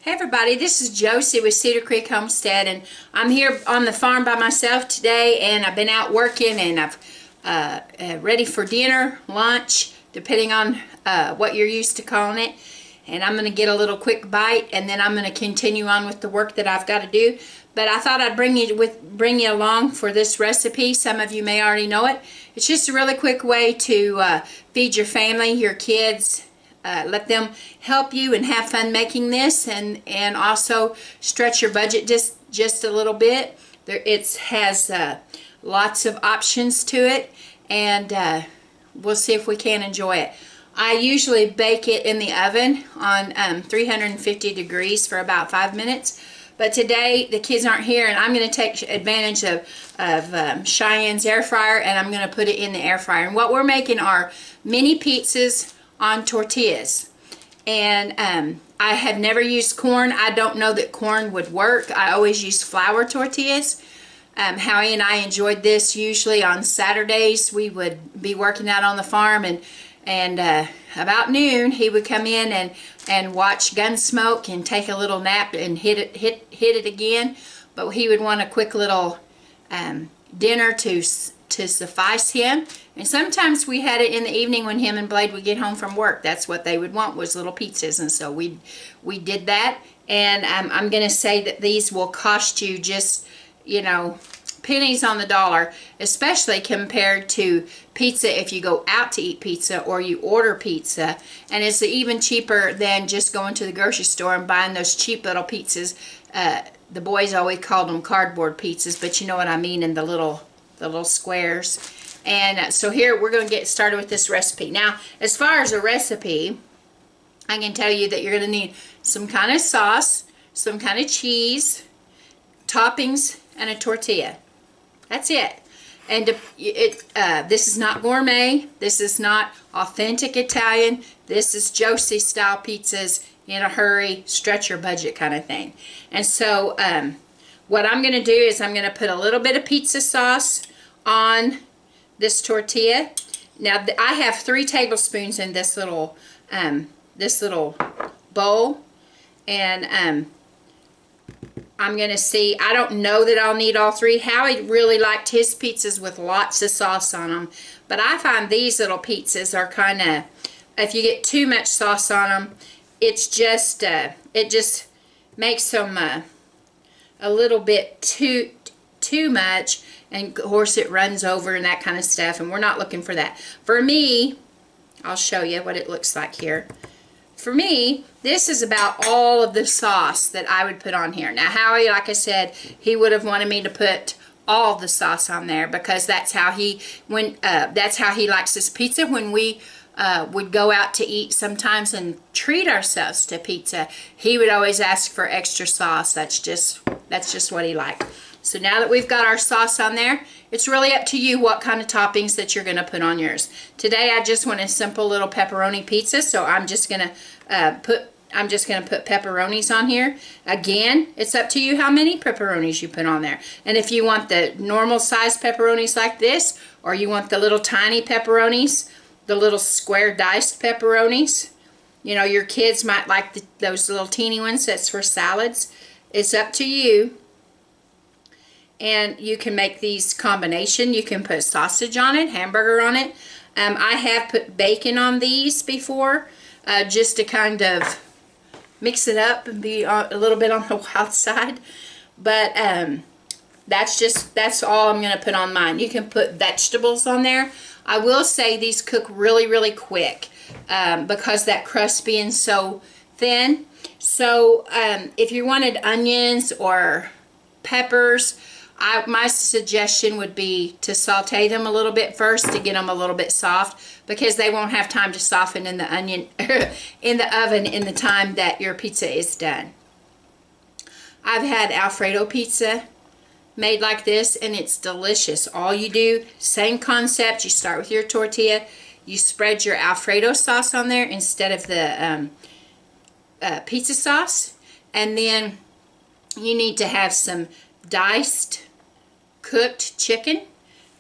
Hey everybody, this is Josie with Cedar Creek Homestead, and I'm here on the farm by myself today, and I've been out working, and I've ready for dinner, lunch, depending on what you're used to calling it. And I'm going to get a little quick bite, and then I'm going to continue on with the work that I've got to do. But I thought I'd bring you along for this recipe. Some of you may already know it. It's just a really quick way to feed your family, your kids. Let them help you and have fun making this, and also stretch your budget just a little bit. It has lots of options to it, and we'll see if we can enjoy it. I usually bake it in the oven on 350 degrees for about 5 minutes, but today the kids aren't here, and I'm going to take advantage of Cheyenne's air fryer, and I'm going to put it in the air fryer. And what we're making are mini pizzas on tortillas, and I have never used corn. I don't know that corn would work. I always use flour tortillas. Howie and I enjoyed this. Usually on Saturdays we would be working out on the farm, and about noon he would come in and watch Gunsmoke and take a little nap and hit it again. But he would want a quick little dinner to suffice him. And sometimes we had it in the evening when him and Blade would get home from work. That's what they would want, was little pizzas, and so we did that. And I'm going to say that these will cost you just, you know, pennies on the dollar, especially compared to pizza if you go out to eat pizza or you order pizza. And it's even cheaper than just going to the grocery store and buying those cheap little pizzas. The boys always called them cardboard pizzas, but you know what I mean, in the little squares. And so here we're going to get started with this recipe. Now, as far as a recipe, I can tell you that you're going to need some kind of sauce, some kind of cheese, toppings, and a tortilla. That's it. And this is not gourmet. This is not authentic Italian. This is Josie style pizzas in a hurry, stretch your budget kind of thing. And so what I'm going to do is I'm going to put a little bit of pizza sauce on this tortilla. Now I have 3 tablespoons in this little bowl, and I'm gonna see. I don't know that I'll need all 3. Howie really liked his pizzas with lots of sauce on them, but I find these little pizzas are kind of, if you get too much sauce on them, it's just it just makes them a little bit too much. And of course it runs over and that kind of stuff, and we're not looking for that. For me, I'll show you what it looks like here. For me, this is about all of the sauce that I would put on here. Now Howie, like I said, he would have wanted me to put all the sauce on there, because that's how he likes his pizza. When we would go out to eat sometimes and treat ourselves to pizza, he would always ask for extra sauce. That's just what he liked. So now that we've got our sauce on there, it's really up to you what kind of toppings that you're going to put on yours. Today I just want a simple little pepperoni pizza, so I'm just going to put pepperonis on here. Again, it's up to you how many pepperonis you put on there. And if you want the normal size pepperonis like this, or you want the little tiny pepperonis, the little square diced pepperonis, you know, your kids might like those little teeny ones. That's for salads. It's up to you. And you can make these combination. You can put sausage on it, hamburger on it. I have put bacon on these before, just to kind of mix it up and be a little bit on the wild side. But that's all I'm going to put on mine. You can put vegetables on there. I will say these cook really, really quick because that crust being so thin. So if you wanted onions or peppers, My suggestion would be to saute them a little bit first to get them a little bit soft, because they won't have time to soften in the onion in the oven in the time that your pizza is done. I've had Alfredo pizza made like this, and it's delicious. All you do, same concept, you start with your tortilla, you spread your Alfredo sauce on there instead of the pizza sauce, and then you need to have some diced cooked chicken,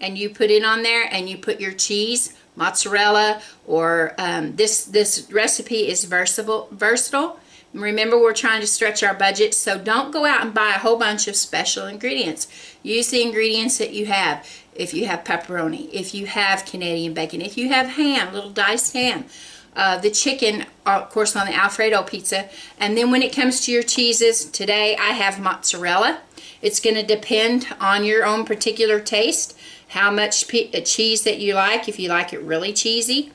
and you put it on there, and you put your cheese, mozzarella, or this recipe is versatile. Remember, we're trying to stretch our budget, so don't go out and buy a whole bunch of special ingredients. Use the ingredients that you have. If you have pepperoni, if you have Canadian bacon, if you have ham, little diced ham, the chicken, of course, on the Alfredo pizza. And then when it comes to your cheeses, today I have mozzarella. It's going to depend on your own particular taste, how much cheese that you like. If you like it really cheesy,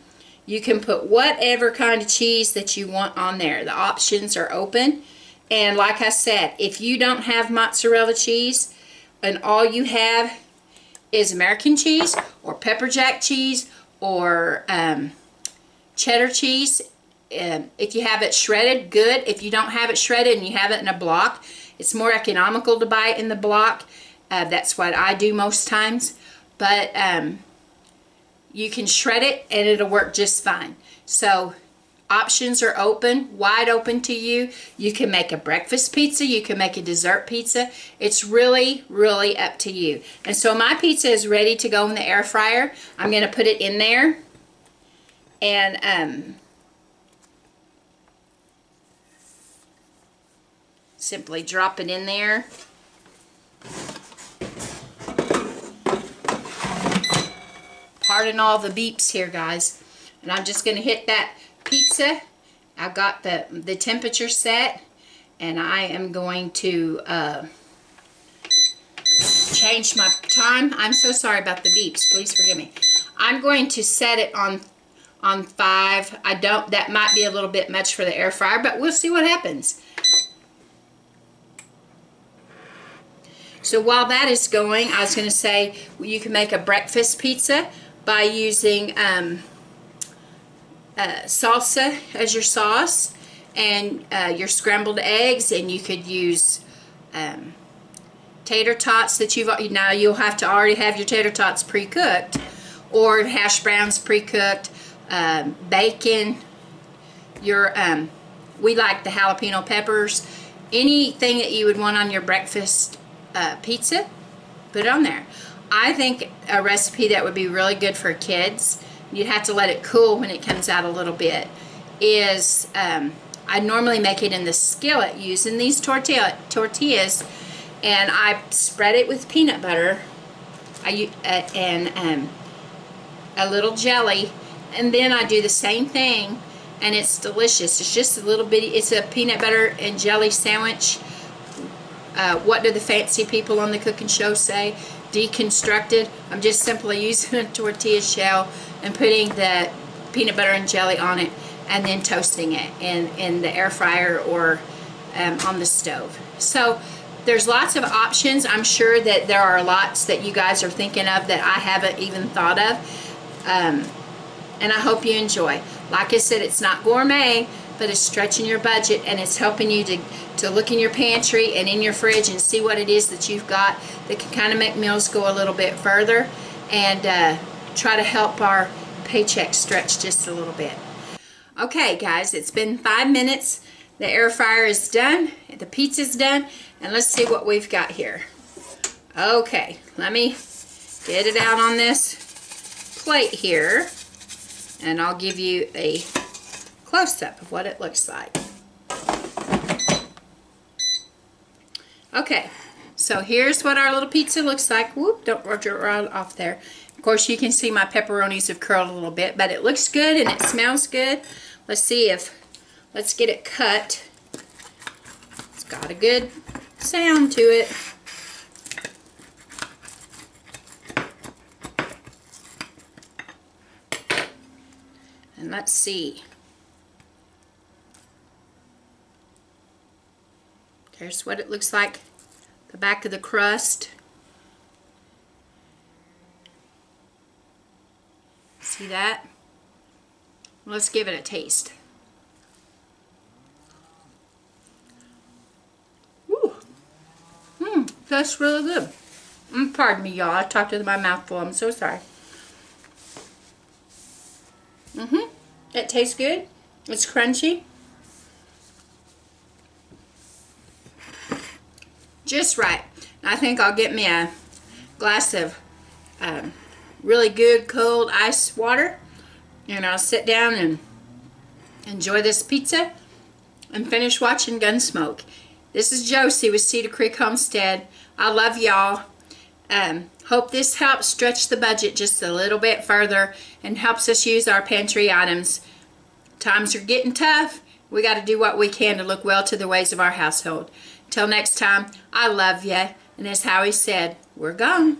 you can put whatever kind of cheese that you want on there. The options are open. And like I said, if you don't have mozzarella cheese and all you have is American cheese or pepper jack cheese or cheddar cheese, if you have it shredded, good. If you don't have it shredded and you have it in a block, it's more economical to buy it in the block. That's what I do most times. But you can shred it and it'll work just fine. So options are open, wide open to you. You can make a breakfast pizza, you can make a dessert pizza. It's really, really up to you. And so my pizza is ready to go in the air fryer. I'm going to put it in there and simply drop it in there. Pardon all the beeps here, guys. And I'm just going to hit that pizza. I've got the temperature set, and I am going to change my time. I'm so sorry about the beeps. Please forgive me. I'm going to set it on 5. That might be a little bit much for the air fryer, but we'll see what happens. So while that is going, I was going to say you can make a breakfast pizza by using salsa as your sauce and your scrambled eggs, and you could use tater tots that you'll have to already have your tater tots pre-cooked, or hash browns pre-cooked, bacon, we like the jalapeno peppers, anything that you would want on your breakfast pizza, put it on there. I think a recipe that would be really good for kids, you'd have to let it cool when it comes out a little bit, is I normally make it in the skillet using these tortillas, and I spread it with peanut butter and a little jelly, and then I do the same thing, and it's delicious. It's just a little bitty, it's a peanut butter and jelly sandwich. What do the fancy people on the cooking show say? Deconstructed. I'm just simply using a tortilla shell and putting the peanut butter and jelly on it, and then toasting it in the air fryer or on the stove. So there's lots of options. I'm sure that there are lots that you guys are thinking of that I haven't even thought of, and I hope you enjoy. Like I said, it's not gourmet, but it's stretching your budget, and it's helping you to look in your pantry and in your fridge and see what it is that you've got that can kind of make meals go a little bit further, and try to help our paycheck stretch just a little bit. Okay guys, it's been 5 minutes. The air fryer is done, the pizza's done, and let's see what we've got here. Okay, let me get it out on this plate here, and I'll give you a close-up of what it looks like. Okay, so here's what our little pizza looks like. Whoop, don't rub it right off there. Of course, you can see my pepperonis have curled a little bit, but it looks good and it smells good. Let's get it cut. It's got a good sound to it. And let's see. There's what it looks like, the back of the crust. See that? Let's give it a taste. Woo. That's really good. Pardon me, y'all. I talked with my mouth full. I'm so sorry. It tastes good. It's crunchy. Just right. I think I'll get me a glass of really good cold ice water, and I'll sit down and enjoy this pizza and finish watching Gunsmoke. This is Josie with Cedar Creek Homestead. I love y'all. Hope this helps stretch the budget just a little bit further and helps us use our pantry items. Times are getting tough. We got to do what we can to look well to the ways of our household. Till next time, I love ya. And as Howie said, we're gone.